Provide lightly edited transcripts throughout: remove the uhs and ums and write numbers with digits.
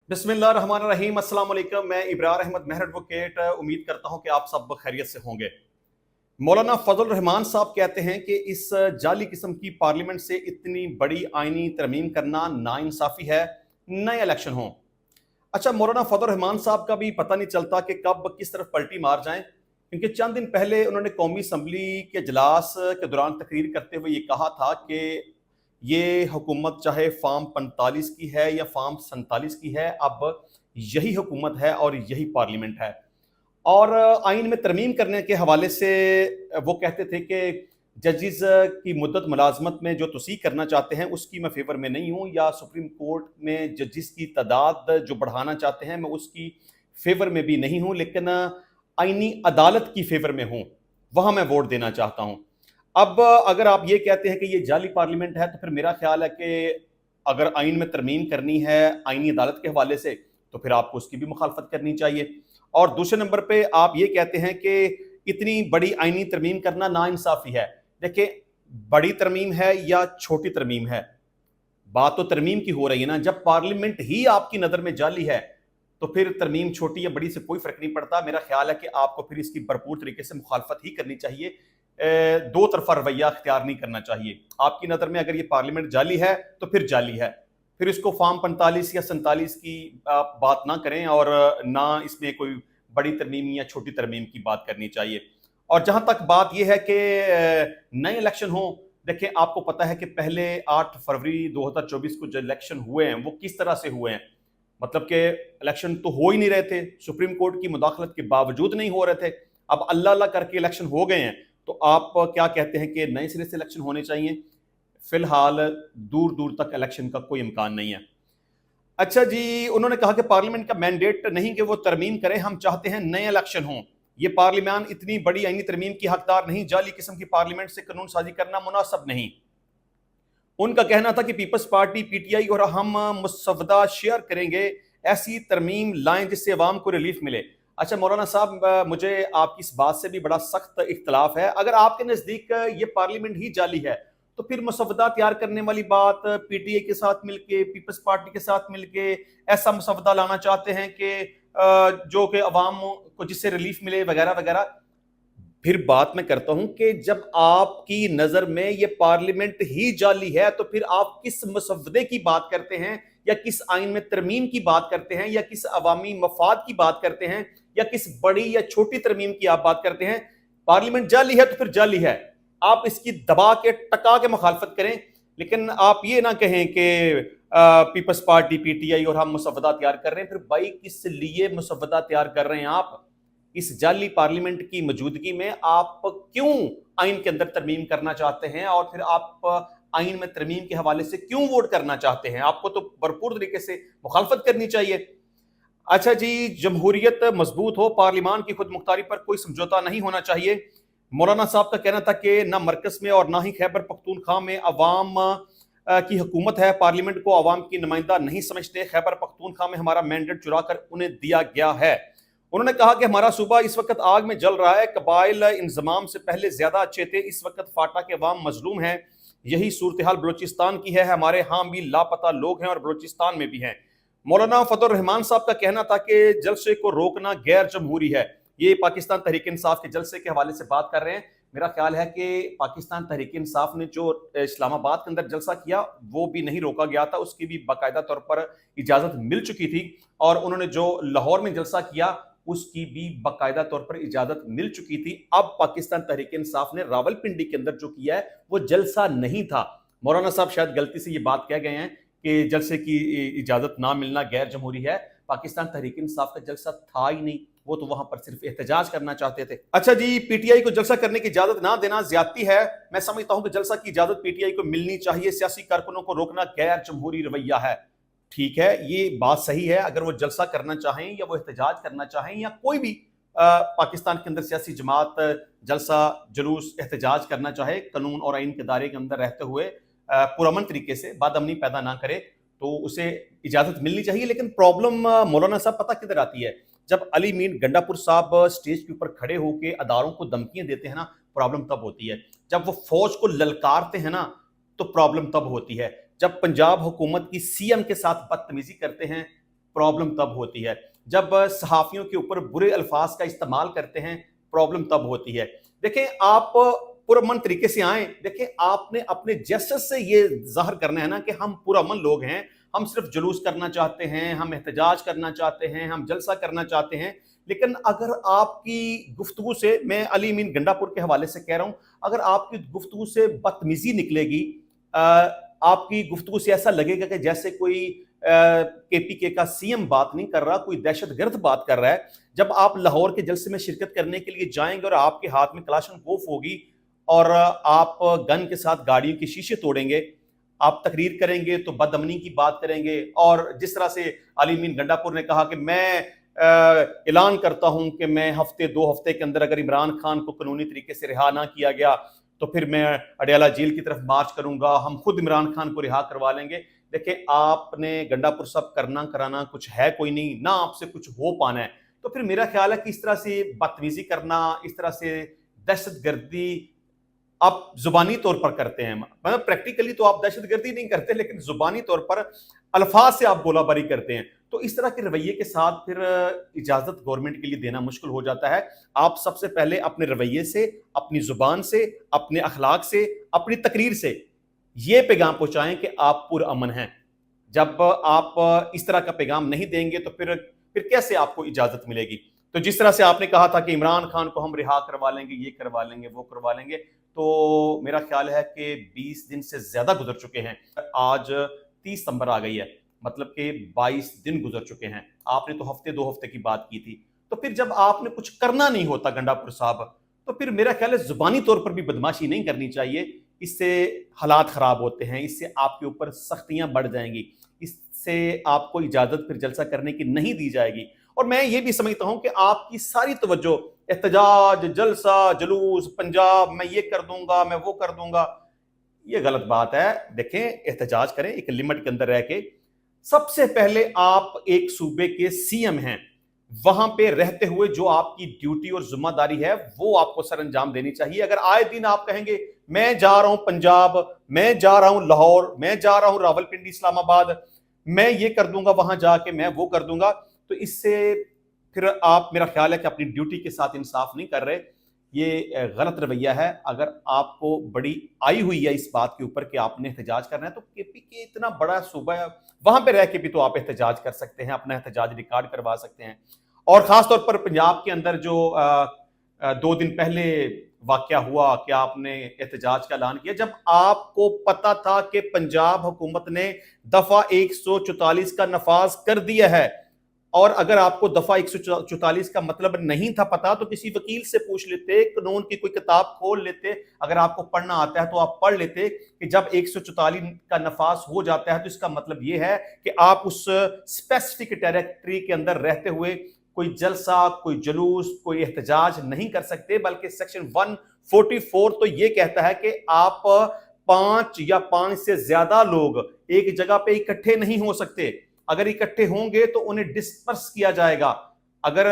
बिस्मिल्लाहिर्रहमानिर्रहीम। अस्सलाम वालेकुम। मैं इब्रार अहमद मेहर एडवोकेट उम्मीद करता हूं कि आप सब खैरियत से होंगे। मौलाना फजल रहमान साहब कहते हैं कि इस जाली किस्म की पार्लियामेंट से इतनी बड़ी आईनी तरमीम करना नाइंसाफी है, नए इलेक्शन हों। अच्छा, मौलाना फजल रहमान साहब का भी पता नहीं चलता कि कब किस तरफ पलटी मार जाएं, क्योंकि चंद दिन पहले उन्होंने कौमी असम्बली के इजलास के दौरान तकरीर करते हुए ये कहा था कि ये हुकूमत चाहे फार्म 45 की है या फार्म 47 की है, अब यही हुकूमत है और यही पार्लियामेंट है। और आइन में तरमीम करने के हवाले से वो कहते थे कि जजिस की मुद्दत मुलाजमत में जो तोसी करना चाहते हैं उसकी मैं फेवर में नहीं हूँ, या सुप्रीम कोर्ट में जजिस की तादाद जो बढ़ाना चाहते हैं मैं उसकी फेवर में भी नहीं हूँ, लेकिन आइनी अदालत की फेवर में हूँ, वहाँ मैं वोट देना चाहता हूँ। अब अगर आप ये कहते हैं कि ये जाली पार्लियामेंट है, तो फिर मेरा ख्याल है कि अगर आइन में तरमीम करनी है आइनी अदालत के हवाले से, तो फिर आपको उसकी भी मुखालफत करनी चाहिए। और दूसरे नंबर पे आप ये कहते हैं कि इतनी बड़ी आइनी तरमीम करना नाइंसाफी है। देखिए, बड़ी तरमीम है या छोटी तरमीम है, बात तो तरमीम की हो रही है ना। जब पार्लियामेंट ही आपकी नज़र में जाली है, तो फिर तरमीम छोटी या बड़ी से कोई फर्क नहीं पड़ता। मेरा ख्याल है कि आपको फिर इसकी भरपूर तरीके से मुखालफत ही करनी चाहिए, दो तरफा रवैया अख्तियार नहीं करना चाहिए। आपकी नज़र में अगर ये पार्लियामेंट जाली है तो फिर जाली है, फिर इसको फार्म 45 या 47 की आप बात ना करें, और ना इसमें कोई बड़ी तरमीम या छोटी तरमीम की बात करनी चाहिए। और जहां तक बात यह है कि नए इलेक्शन हो, देखें, आपको पता है कि पहले 8 फरवरी 2024 को जो इलेक्शन हुए हैं वो किस तरह से हुए हैं। मतलब कि इलेक्शन तो हो ही नहीं रहे थे, सुप्रीम कोर्ट की मुदाखलत के बावजूद नहीं हो रहे थे। अब अल्लाह अल्लाह करके इलेक्शन हो गए हैं, तो आप क्या कहते हैं कि नए सिरे से इलेक्शन होने चाहिए? फिलहाल दूर दूर तक इलेक्शन का कोई इम्कान नहीं है। अच्छा जी, उन्होंने कहा कि पार्लियामेंट का मैंडेट नहीं कि वो तरमीम करें, हम चाहते हैं नए इलेक्शन हों। ये पार्लियामान इतनी बड़ी आईनी तरमीम की हकदार नहीं, जाली किस्म की पार्लियामेंट से कानून साजी करना मुनासिब नहीं। उनका कहना था कि पीपल्स पार्टी पीटीआई और हम मुसवदा शेयर करेंगे, ऐसी तरमीम लाएं जिससे अवाम को रिलीफ मिले। अच्छा मौलाना साहब, मुझे आपकी इस बात से भी बड़ा सख्त इख्तलाफ है। अगर आपके नज़दीक ये पार्लियामेंट ही जाली है, तो फिर मसवदा तैयार करने वाली बात पीटीआई के साथ मिलके, पीपल्स पार्टी के साथ मिलके ऐसा मसवदा लाना चाहते हैं कि जो कि अवाम को जिससे रिलीफ मिले वगैरह वगैरह। फिर बात मैं करता हूं कि जब आपकी नजर में ये पार्लियामेंट ही जाली है, तो फिर आप किस मसवदे की बात करते हैं, या किस आइन में तरमीम की बात करते हैं, या किस अवामी मफाद की बात करते हैं, या किस बड़ी या छोटी तरमीम की आप बात करते हैं? पार्लियामेंट जाली है तो फिर जाली है, आप इसकी दबा के टका के मुखालफत करें, लेकिन आप ये ना कहें कि पीपल्स पार्टी पीटीआई और हम मसवदा तैयार कर रहे हैं। फिर भाई किस लिए मसवदा तैयार कर रहे हैं आप? इस जाली पार्लियामेंट की मौजूदगी में आप क्यों आइन के अंदर तरमीम करना चाहते हैं, और फिर आप आइन में तरमीम के हवाले से क्यों वोट करना चाहते हैं? आपको तो भरपूर तरीके से मुखालफत करनी चाहिए। अच्छा जी, जमहूरियत मजबूत हो, पार्लियामान की खुद मुख्तारी पर कोई समझौता नहीं होना चाहिए। मौलाना साहब का कहना था कि ना मरकज में और ना ही खैबर पख्तूनख्वा में अवाम की हुकूमत है, पार्लियामेंट को अवाम की नुमाइंदा नहीं समझते, खैबर पख्तूनख्वा में हमारा मैंडेट चुरा कर उन्हें दिया गया है। उन्होंने कहा कि हमारा सूबा इस वक्त आग में जल रहा है, कबाइल इंजमाम से पहले ज्यादा अच्छे थे, इस वक्त फाटा के अवाम मजलूम है। यही सूरत हाल बलोचिस्तान की है, हमारे यहाँ भी लापता लोग हैं और बलोचिस्तान में भी हैं। मौलाना फजल रहमान साहब का कहना था कि जलसे को रोकना गैर जमहूरी है। ये पाकिस्तान तहरीक इंसाफ के जलसे के हवाले से बात कर रहे हैं। मेरा ख्याल है कि पाकिस्तान तहरीक इंसाफ ने जो इस्लामाबाद के अंदर जलसा किया वो भी नहीं रोका गया था, उसकी भी बाकायदा तौर पर इजाजत मिल चुकी थी। और उन्होंने जो लाहौर में जलसा किया उसकी भी बाकायदा तौर पर इजाजत मिल चुकी थी। अब पाकिस्तान तहरीक इंसाफ ने रावलपिंडी के अंदर जो किया है वो जलसा नहीं था। मौलाना साहब शायद गलती से ये बात कह गए हैं कि जलसे की इजाजत ना मिलना गैर जमहूरी है। पाकिस्तान तहरीक इंसाफ का जलसा था ही नहीं, वो तो वहां पर सिर्फ एहतजाज करना चाहते थे। अच्छा जी, पीटीआई को जलसा करने की इजाजत ना देना ज्यादती है। मैं समझता हूं कि जलसा की इजाजत पीटीआई को मिलनी चाहिए, सियासी कारकुनों को रोकना गैर जमहूरी रवैया है। ठीक है, ये बात सही है। अगर वो जलसा करना चाहें या वो एहतजाज करना चाहें, या कोई भी पाकिस्तान के अंदर सियासी जमात जलसा जुलूस एहतजाज करना चाहे, कानून और आइन के दायरे के अंदर रहते हुए पुरअमन तरीके से बदअमनी पैदा ना करे, तो उसे इजाजत मिलनी चाहिए। लेकिन प्रॉब्लम मौलाना साहब पता किधर आती है? जब अली मीर गंडापुर साहब स्टेज के ऊपर खड़े होकर अदारों को धमकियां देते हैं ना, प्रॉब्लम तब होती है। जब वो फौज को ललकारते हैं ना, तो प्रॉब्लम तब होती है। जब पंजाब हुकूमत की सीएम के साथ बदतमीजी करते हैं, प्रॉब्लम तब होती है। जब सहाफ़ियों के ऊपर बुरे अल्फाज का इस्तेमाल करते हैं, प्रॉब्लम तब होती है। देखें, आप पुरअमन तरीके से आएँ, देखें आपने अपने जेस्चर से ये ज़ाहिर करना है ना कि हम पुरअमन लोग हैं, हम सिर्फ जुलूस करना चाहते हैं, हम एहतजाज करना चाहते हैं, हम जलसा करना चाहते हैं। लेकिन अगर आपकी गुफ्तगू से, मैं अली अमीन गंडापुर के हवाले से कह रहा हूँ, अगर आपकी गुफ्तगू से बदतमीज़ी निकलेगी, आपकी गुफ्तगू से ऐसा लगेगा कि जैसे कोई केपीके का सीएम बात नहीं कर रहा, कोई दहशतगर्द बात कर रहा है। जब आप लाहौर के जलसे में शिरकत करने के लिए जाएंगे और आपके हाथ में कलाशनकोफ होगी और आप गन के साथ गाड़ियों के शीशे तोड़ेंगे, आप तकरीर करेंगे तो बदअमनी की बात करेंगे। और जिस तरह से अली अमीन गंडापुर ने कहा कि मैं ऐलान करता हूं कि मैं हफ्ते 2 हफ्ते के अंदर अगर इमरान खान को कानूनी तरीके से रिहा ना किया गया तो फिर मैं अडयाला जेल की तरफ मार्च करूंगा, हम खुद इमरान खान को रिहा करवा लेंगे। देखिए, आपने गंडापुर साहब करना कराना कुछ है कोई नहीं, ना आपसे कुछ हो पाना है। तो फिर मेरा ख्याल है कि इस तरह से बदतमीजी करना, इस तरह से दहशतगर्दी आप जुबानी तौर पर करते हैं, मतलब प्रैक्टिकली तो आप दहशतगर्दी नहीं करते, लेकिन जुबानी तौर पर अल्फाज से आप गोलाबारी करते हैं। तो इस तरह के रवैये के साथ फिर इजाजत गवर्नमेंट के लिए देना मुश्किल हो जाता है। आप सबसे पहले अपने रवैये से, अपनी जुबान से, अपने अखलाक से, अपनी तकरीर से ये पैगाम पहुंचाएं कि आप पुरअमन हैं। जब आप इस तरह का पैगाम नहीं देंगे तो फिर कैसे आपको इजाजत मिलेगी? तो जिस तरह से आपने कहा था कि इमरान खान को हम रिहा करवा लेंगे, ये करवा लेंगे, वो करवा लेंगे, तो मेरा ख्याल है कि 20 दिन से ज्यादा गुजर चुके हैं। आज 30 सितंबर आ गई है, मतलब कि 22 दिन गुजर चुके हैं। आपने तो हफ्ते 2 हफ्ते की बात की थी। तो फिर जब आपने कुछ करना नहीं होता गंडापुर साहब, तो फिर मेरा ख्याल है जुबानी तौर पर भी बदमाशी नहीं करनी चाहिए। इससे हालात खराब होते हैं, इससे आपके ऊपर सख्तियां बढ़ जाएंगी, इससे आपको इजाजत फिर जलसा करने की नहीं दी जाएगी। और मैं ये भी समझता हूं कि आपकी सारी तवज्जो एहतजाज, जलसा, जुलूस, पंजाब मैं ये कर दूंगा, मैं वो कर दूंगा, ये गलत बात है। देखें, एहतजाज करें एक लिमिट के अंदर रह के। सबसे पहले आप एक सूबे के सीएम हैं, वहां पे रहते हुए जो आपकी ड्यूटी और जिम्मेदारी है वो आपको सर अंजाम देनी चाहिए। अगर आए दिन आप कहेंगे मैं जा रहा हूं पंजाब, मैं जा रहा हूं लाहौर, मैं जा रहा हूं रावलपिंडी, इस्लामाबाद, मैं ये कर दूंगा वहां जाके, मैं वो कर दूंगा, तो इससे फिर आप, मेरा ख्याल है कि अपनी ड्यूटी के साथ इंसाफ नहीं कर रहे। ये गलत रवैया है। अगर आपको बड़ी आई हुई है इस बात के ऊपर कि आपने एहतजाज करना है, तो केपी के इतना बड़ा सूबा है, वहां पे रह के भी तो आप एहतजाज कर सकते हैं, अपना एहतजाज रिकॉर्ड करवा सकते हैं। और खासतौर पर पंजाब के अंदर जो 2 दिन पहले वाकया हुआ कि आपने एहतजाज का ऐलान किया, जब आपको पता था कि पंजाब हुकूमत ने दफा 144 का नफाज कर दिया है। और अगर आपको दफा 144 का मतलब नहीं था पता, तो किसी वकील से पूछ लेते, कानून की कोई किताब खोल लेते, अगर आपको पढ़ना आता है तो आप पढ़ लेते कि जब 144 का नफाज हो जाता है तो इसका मतलब यह है कि आप उस स्पेसिफिक टेरिटरी के अंदर रहते हुए कोई जलसा, कोई जुलूस, कोई एहतजाज नहीं कर सकते। बल्कि सेक्शन 144 तो ये कहता है कि आप 5 या 5 से ज्यादा लोग एक जगह पे इकट्ठे नहीं हो सकते। अगर इकट्ठे होंगे तो उन्हें डिस्पर्स किया जाएगा। अगर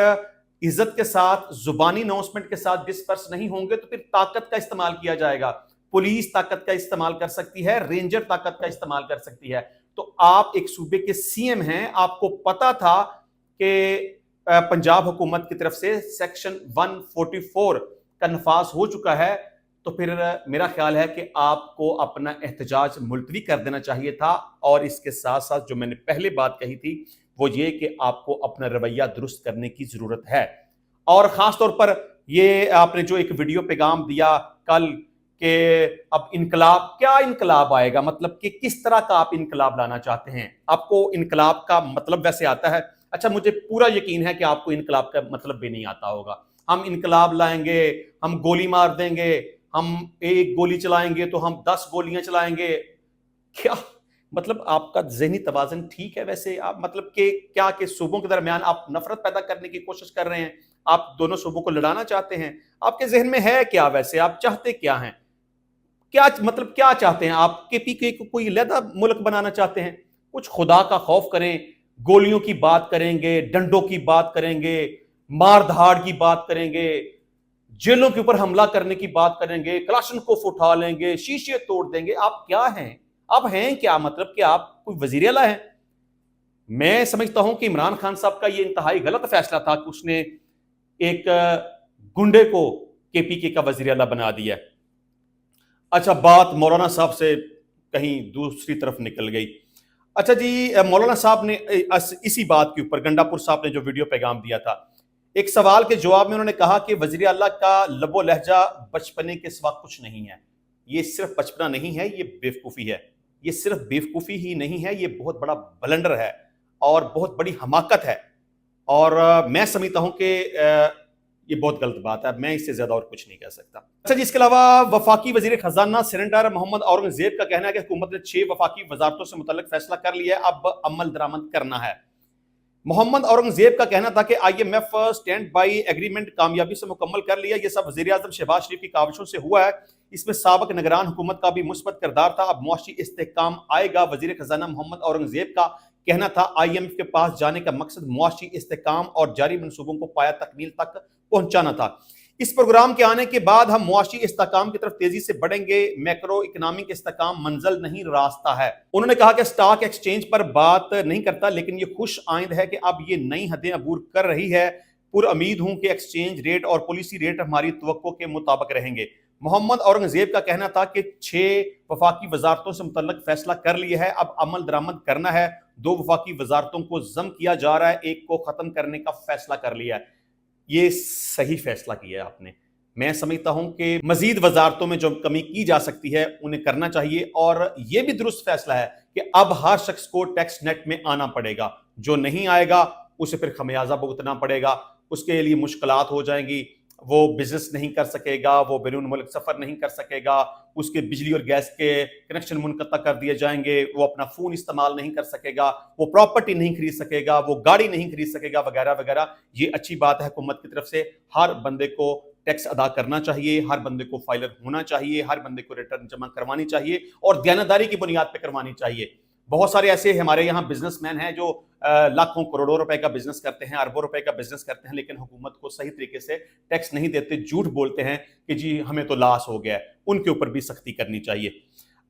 इज्जत के साथ, जुबानी अनाउंसमेंट के साथ डिस्पर्स नहीं होंगे तो फिर ताकत का इस्तेमाल किया जाएगा। पुलिस ताकत का इस्तेमाल कर सकती है, रेंजर ताकत का इस्तेमाल कर सकती है। तो आप एक सूबे के सीएम हैं, आपको पता था कि पंजाब हुकूमत की तरफ से सेक्शन 144 का नफाज हो चुका है, तो फिर मेरा ख्याल है कि आपको अपना एहतजाज मुलतवी कर देना चाहिए था। और इसके साथ साथ जो मैंने पहले बात कही थी वो ये कि आपको अपना रवैया दुरुस्त करने की जरूरत है। और खास तौर पर ये आपने जो एक वीडियो पैगाम दिया कल कि अब इनकलाब, क्या इनकलाब आएगा, मतलब कि किस तरह का आप इनकलाब लाना चाहते हैं? आपको इनकलाब का मतलब वैसे आता है? अच्छा, मुझे पूरा यकीन है कि आपको इनकलाब का मतलब भी नहीं आता होगा। हम इनकलाब लाएंगे, हम गोली मार देंगे, हम एक गोली चलाएंगे तो हम 10 गोलियां चलाएंगे, क्या मतलब आपका ज़हनी तवाज़ुन ठीक है? वैसे आप मतलब कि क्या कि सूबों के दरमियान आप नफरत पैदा करने की कोशिश कर रहे हैं, आप दोनों सूबों को लड़ाना चाहते हैं? आपके जहन में है क्या? वैसे आप चाहते क्या हैं? क्या मतलब क्या चाहते हैं आप? केपीके को कोई अलग मुल्क बनाना चाहते हैं? कुछ खुदा का खौफ करें। गोलियों की बात करेंगे, डंडों की बात करेंगे, मार धाड़ की बात करेंगे, जेलों के ऊपर हमला करने की बात करेंगे, कलाशनकोफ उठा लेंगे, शीशे तोड़ देंगे। आप क्या हैं? आप हैं क्या? मतलब कि आप कोई वजीर आला हैं? میں سمجھتا ہوں کہ عمران خان صاحب کا یہ انتہائی غلط فیصلہ تھا کہ اس نے ایک گنڈے کو کے پی کے کا وزیر اعلیٰ بنا دیا. اچھا، بات مولانا صاحب سے کہیں دوسری طرف نکل گئی. اچھا جی، مولانا صاحب نے اسی بات کے اوپر گنڈا پور صاحب نے جو ویڈیو پیغام دیا تھا، ایک سوال کے جواب میں انہوں نے کہا کہ وزیر اعلیٰ کا لب و لہجہ بچپنے کے سوا کچھ نہیں ہے. یہ صرف بچپنا نہیں ہے، یہ بیوقوفی ہے. یہ صرف بیوقوفی ہی نہیں ہے، یہ بہت بڑا بلنڈر ہے اور بہت بڑی حماقت ہے. اور میں سمجھتا ہوں کہ یہ بہت غلط بات ہے. میں اس سے زیادہ اور کچھ نہیں کہہ سکتا. اچھا جی، اس کے علاوہ وفاقی وزیر خزانہ سینیٹر محمد اورنگزیب کا کہنا ہے کہ حکومت نے 6 وفاقی وزارتوں سے متعلق فیصلہ کر لیا ہے، اب عمل درآمد کرنا ہے. محمد اورنگزیب کا کہنا تھا کہ I M F stand by agreement کامیابی سے مکمل کر لیا. یہ سب وزیر اعظم شہباز شریف کی کاوشوں سے ہوا ہے. اس میں سابق نگران حکومت کا بھی مثبت کردار تھا. اب معاشی استحکام آئے گا. وزیر خزانہ محمد اورنگزیب کا کہنا تھا آئی ایم ایف کے پاس جانے کا مقصد معاشی استحکام اور جاری منصوبوں کو پایہ تکمیل تک پہنچانا تھا. اس پروگرام کے آنے کے بعد ہم معاشی استحکام کی طرف تیزی سے بڑھیں گے. میکرو اکنامک استحکام منزل نہیں، راستہ ہے. انہوں نے کہا کہ سٹاک ایکسچینج پر بات نہیں کرتا، لیکن یہ خوش آئند ہے کہ اب یہ نئی حدیں عبور کر رہی ہے. پر امید ہوں کہ ایکسچینج ریٹ اور پالیسی ریٹ ہماری توقع کے مطابق رہیں گے. محمد اورنگزیب کا کہنا تھا کہ 6 وفاقی وزارتوں سے متعلق فیصلہ کر لیا ہے، اب عمل درآمد کرنا ہے. 2 وفاقی وزارتوں کو ضم کیا جا رہا ہے، ایک کو ختم کرنے کا فیصلہ کر لیا ہے. یہ صحیح فیصلہ کیا ہے آپ نے. میں سمجھتا ہوں کہ مزید وزارتوں میں جو کمی کی جا سکتی ہے انہیں کرنا چاہیے. اور یہ بھی درست فیصلہ ہے کہ اب ہر شخص کو ٹیکس نیٹ میں آنا پڑے گا. جو نہیں آئے گا اسے پھر خمیازہ بھگتنا پڑے گا. اس کے لیے مشکلات ہو جائیں گی. وہ بزنس نہیں کر سکے گا، وہ بیرون ملک سفر نہیں کر سکے گا، اس کے بجلی اور گیس کے کنیکشن منقطع کر دیے جائیں گے، وہ اپنا فون استعمال نہیں کر سکے گا، وہ پراپرٹی نہیں خرید سکے گا، وہ گاڑی نہیں خرید سکے گا، وغیرہ وغیرہ. یہ اچھی بات ہے. حکومت کی طرف سے ہر بندے کو ٹیکس ادا کرنا چاہیے، ہر بندے کو فائلر ہونا چاہیے، ہر بندے کو ریٹرن جمع کروانی چاہیے اور دیانتداری کی بنیاد پہ کروانی چاہیے. بہت سارے ایسے ہمارے یہاں بزنس مین ہیں جو لاکھوں کروڑوں روپے کا بزنس کرتے ہیں، اربوں روپے کا بزنس کرتے ہیں، لیکن حکومت کو صحیح طریقے سے ٹیکس نہیں دیتے، جھوٹ بولتے ہیں کہ جی ہمیں تو لاس ہو گیا ہے. ان کے اوپر بھی سختی کرنی چاہیے.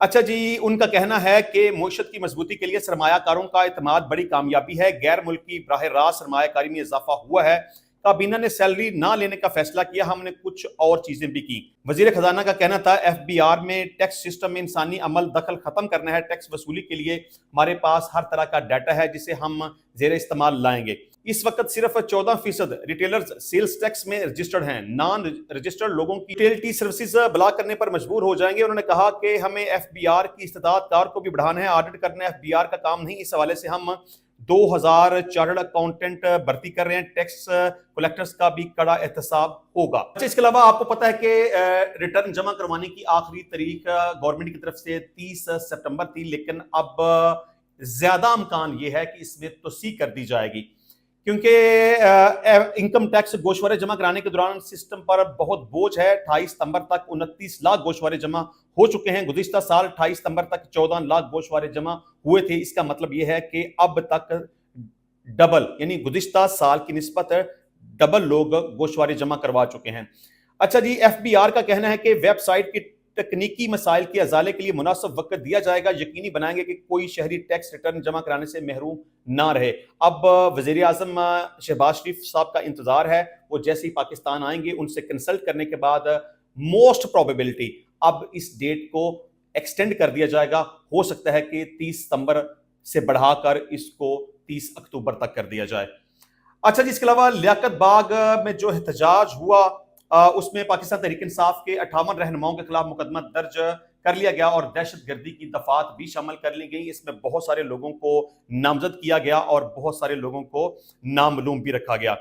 اچھا جی، ان کا کہنا ہے کہ معیشت کی مضبوطی کے لیے سرمایہ کاروں کا اعتماد بڑی کامیابی ہے. غیر ملکی براہ راست سرمایہ کاری میں اضافہ ہوا ہے. کابینہ نے سیلری نہ لینے کا فیصلہ کیا، ہم نے کچھ اور چیزیں بھی کی. وزیر خزانہ کا کہنا تھا ایف بی آر میں ٹیکس سسٹم میں انسانی عمل دخل ختم کرنا ہے. ٹیکس وصولی کے لیے ہمارے پاس ہر طرح کا ڈیٹا ہے جسے ہم زیر استعمال لائیں گے. اس وقت صرف 14% ریٹیلرز سیلز ٹیکس میں رجسٹرڈ ہیں. نان رجسٹرڈ لوگوں کی یوٹیلٹی سروسز بلاک کرنے پر مجبور ہو جائیں گے. انہوں نے کہا کہ ہمیں ایف بی آر کی استطاعت کار کو بھی بڑھانا ہے. آڈٹ کرنا ایف بی آر کا کام نہیں. اس حوالے سے ہم 2000 چارٹرڈ اکاؤنٹنٹ بھرتی کر رہے ہیں. ٹیکس کلیکٹرز کا بھی کڑا احتساب ہوگا. اس کے علاوہ آپ کو پتا ہے کہ ریٹرن جمع کروانے کی آخری تاریخ گورنمنٹ کی طرف سے 30 سپٹمبر تھی، لیکن اب زیادہ امکان یہ ہے کہ اس میں توسیع کر دی جائے گی، کیونکہ انکم ٹیکس گوشوارے جمع کرانے کے دوران سسٹم پر بہت بوجھ ہے. 28 ستمبر تک 29 لاکھ گوشوارے جمع ہو چکے ہیں. گزشتہ سال 28 ستمبر تک 14 لاکھ گوشوارے جمع ہوئے تھے. اس کا مطلب یہ ہے کہ اب تک ڈبل، یعنی گزشتہ سال کی نسبت ڈبل لوگ گوشوارے جمع کروا چکے ہیں. اچھا جی، ایف بی آر کا کہنا ہے کہ ویب سائٹ کی تکنیکی مسائل کے ازالے کے لیے مناسب وقت دیا جائے گا. یقینی بنائیں گے کہ کوئی شہری ٹیکس ریٹرن جمع کرانے سے محروم نہ رہے. اب وزیر اعظم شہباز شریف صاحب کا انتظار ہے. وہ جیسے ہی پاکستان آئیں گے ان سے کنسلٹ کرنے کے بعد موسٹ پروبیبلٹی اب اس ڈیٹ کو ایکسٹینڈ کر دیا جائے گا. ہو سکتا ہے کہ 30 ستمبر سے بڑھا کر اس کو 30 اکتوبر تک کر دیا جائے. اچھا جی، اس کے علاوہ لیاقت باغ میں جو احتجاج ہوا اس میں پاکستان تحریک انصاف کے 58 رہنماؤں کے خلاف مقدمہ درج کر لیا گیا اور دہشت گردی کی دفعات بھی شامل کر لی گئی. اس میں بہت سارے لوگوں کو نامزد کیا گیا اور بہت سارے لوگوں کو نامعلوم بھی رکھا گیا.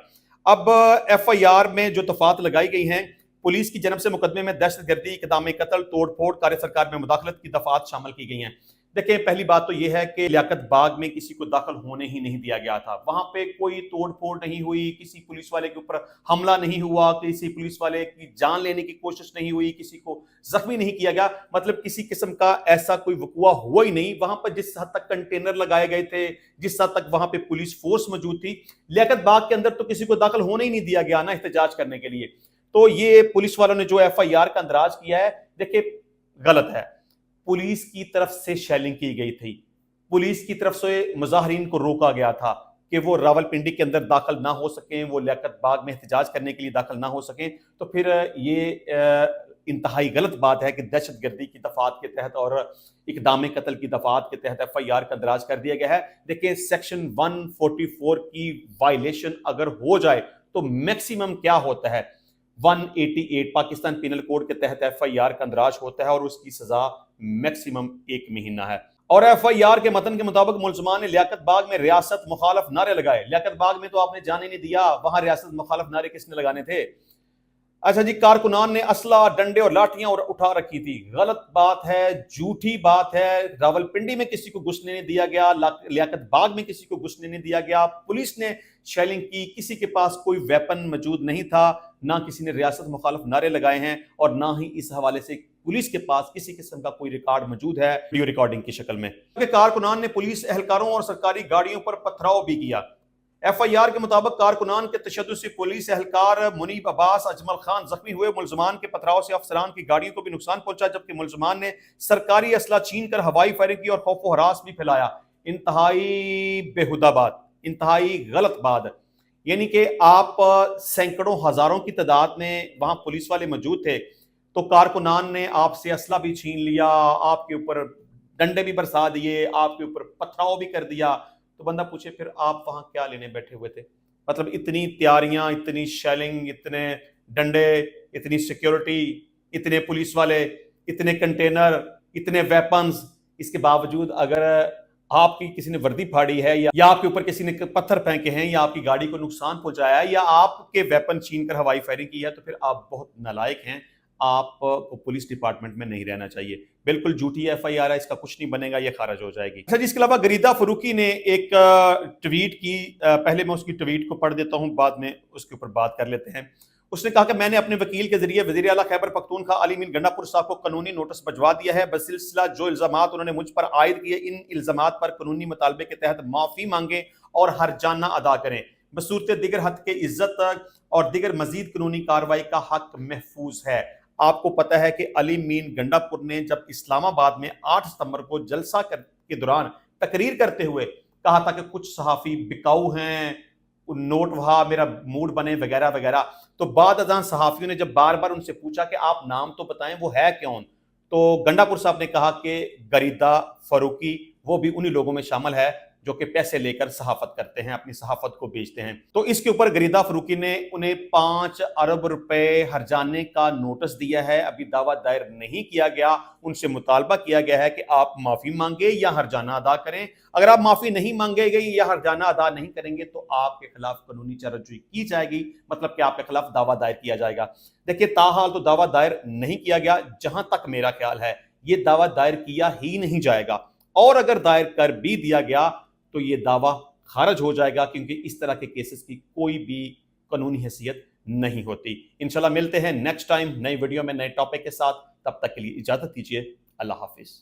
اب ایف آئی آر میں جو دفعات لگائی گئی ہیں، پولیس کی جانب سے مقدمے میں دہشت گردی، اقدام قتل، توڑ پھوڑ، کار سرکار میں مداخلت کی دفعات شامل کی گئی ہیں. دیکھیں، پہلی بات تو یہ ہے کہ لیاقت باغ میں کسی کو داخل ہونے ہی نہیں دیا گیا تھا. وہاں پہ کوئی توڑ پھوڑ نہیں ہوئی، کسی پولیس والے کے اوپر حملہ نہیں ہوا، کسی پولیس والے کی جان لینے کی کوشش نہیں ہوئی، کسی کو زخمی نہیں کیا گیا. مطلب کسی قسم کا ایسا کوئی وقوع ہوا ہی نہیں. وہاں پر جس حد تک کنٹینر لگائے گئے تھے، جس حد تک وہاں پہ پولیس فورس موجود تھی، لیاقت باغ کے اندر تو کسی کو داخل ہونے ہی نہیں دیا گیا نا احتجاج کرنے کے لیے. تو یہ پولیس والوں نے جو ایف آئی آر کا اندراج کیا ہے، دیکھیں غلط ہے. پولیس کی طرف سے شیلنگ کی گئی تھی. पुलिस की तरफ से मुजाहरीन को रोका गया था कि वो रावलपिंडी के अंदर दाखिल ना हो सकें, वो लियाकत बाग में एहतजाज करने के लिए दाखिल ना हो सकें, तो फिर ये इंतहाई गलत बात है कि दहशत गर्दी की दफात के तहत और इकदाम कत्ल की दफात के तहत FIR का दराज कर दिया गया है। देखिए, सेक्शन 144 की वायलेशन अगर हो जाए तो मैक्सिमम क्या होता है, 188 पाकिस्तान पिनल कोड के तहत FIR का अंदराज होता है और उसकी सजा मैक्सिमम 1 महीना है। और FIR के मतन के मुताबिक मुलजमान ने लियाकत बाग में रियासत मुखालफ नारे लगाए। लियाकत बाग में तो आपने जाने नहीं दिया, वहां रियासत मुखालफ नारे किसने लगाने थे? अच्छा जी, कारकुनान ने असला, डंडे और लाठियां उठा रखी थी। गलत बात है, झूठी बात है। रावलपिंडी में किसी को घुसने नहीं दिया गया, लियाकत बाग में किसी को घुसने नहीं दिया गया। पुलिस ने शेलिंग की, किसी के पास कोई वेपन मौजूद नहीं था, ना किसी ने रियासत मुखालिफ नारे लगाए हैं और ना ही इस हवाले से पुलिस के पास किसी किस्म का कोई रिकॉर्ड मौजूद है वीडियो रिकॉर्डिंग की शक्ल में। कारकुनान ने पुलिस एहलकारों और सरकारी गाड़ियों पर पथराव भी किया। FIR के मुताबिक कारकुनान के तशद्दुद से पुलिस एहलकार मुनीब अब्बास, अजमल खान जख्मी हुए। मुलजमान के पथराव से अफसरान की गाड़ियों को भी नुकसान पहुंचा, जबकि मुलजमान ने सरकारी असला छीन कर हवाई फायरिंग की और खौफ व हरास भी फैलाया। इंतहाई बेहुदा बात, इंतहाई गलत बात। यानी कि आप सैकड़ों हजारों की तादाद में वहां पुलिस वाले मौजूद थे, तो कारकुनान ने आपसे असला भी छीन लिया, आपके ऊपर डंडे भी बरसा दिए, आपके ऊपर पथराव भी कर दिया, तो बंदा पूछे फिर आप वहां क्या लेने बैठे हुए थे? मतलब इतनी तैयारियां, इतनी शेलिंग, इतने डंडे, इतनी सिक्योरिटी, इतने पुलिस वाले, इतने कंटेनर, इतने वेपन्स, इसके बावजूद अगर आपकी किसी ने वर्दी फाड़ी है या आपके ऊपर किसी ने पत्थर फेंके हैं या आपकी गाड़ी को नुकसान पहुंचाया है या आपके वेपन छीन कर हवाई फायरिंग की है, तो फिर आप बहुत नालायक हैं। आपको पुलिस डिपार्टमेंट में नहीं रहना चाहिए। बिल्कुल झूठी FIR है, इसका कुछ नहीं बनेगा, ये खारिज हो जाएगी। अच्छा जी, इसके अलावा गरीदा फरूकी ने एक ट्वीट की, पहले मैं उसकी ट्वीट को पढ़ देता हूं, बाद में उसके ऊपर बात कर लेते हैं। उसने कहा कि मैंने अपने वकील के जरिए वज़ीर आला खैबर पख्तूनख्वा अली मीन गंडापुर साहब को कानूनी नोटिस भिजवा दिया है। बसिलसिला जो इल्जामात उन्होंने मुझ पर आयद किए, इन इल्जामात पर कानूनी मुतालबे के तहत माफी मांगे और हर्जाना अदा करें। बसूरत दिगर हद के इज्जत और दिगर मजीद कानूनी कार्रवाई का हक महफूज है। आपको पता है कि अली मीन गंडापुर ने जब इस्लामाबाद में 8 सितंबर को जलसा के दौरान तकरीर करते हुए कहा था कि कुछ सहाफ़ी बिकाऊ हैं, नोट वहा मेरा मूड बने वगैरह वगैरह, तो बाद अजान सहाफ़ियों ने जब बार बार उनसे पूछा कि आप नाम तो बताएं, वो है कौन, तो गंडापुर साहब ने कहा कि गरीदा फरूकी वो भी उन्हीं लोगों में शामिल है जो कि पैसे लेकर सहाफत करते हैं, अपनी सहाफत को बेचते हैं। तो इसके ऊपर गरीदा फरूकी ने उन्हें 5 अरब रुपए हर्जाने का नोटिस दिया है। अभी दावा दायर नहीं किया गया, उनसे मुतालबा किया गया है कि आप माफी मांगे या हर्जाना अदा करें। अगर आप माफी नहीं मांगेंगे या हर्जाना अदा नहीं करेंगे तो आपके खिलाफ कानूनी चाराजोई की जाएगी, मतलब कि आपके खिलाफ दावा दायर किया जाएगा। देखिए, ताहाल तो दावा दायर नहीं किया गया, जहां तक मेरा ख्याल है ये दावा दायर किया ही नहीं जाएगा, और अगर दायर कर भी दिया गया तो ये दावा खारिज हो जाएगा, क्योंकि इस तरह के केसेस की कोई भी कानूनी हैसियत नहीं होती। इंशाल्लाह मिलते हैं नेक्स्ट टाइम नई वीडियो में नए टॉपिक के साथ, तब तक के लिए इजाजत दीजिए। अल्लाह हाफिज।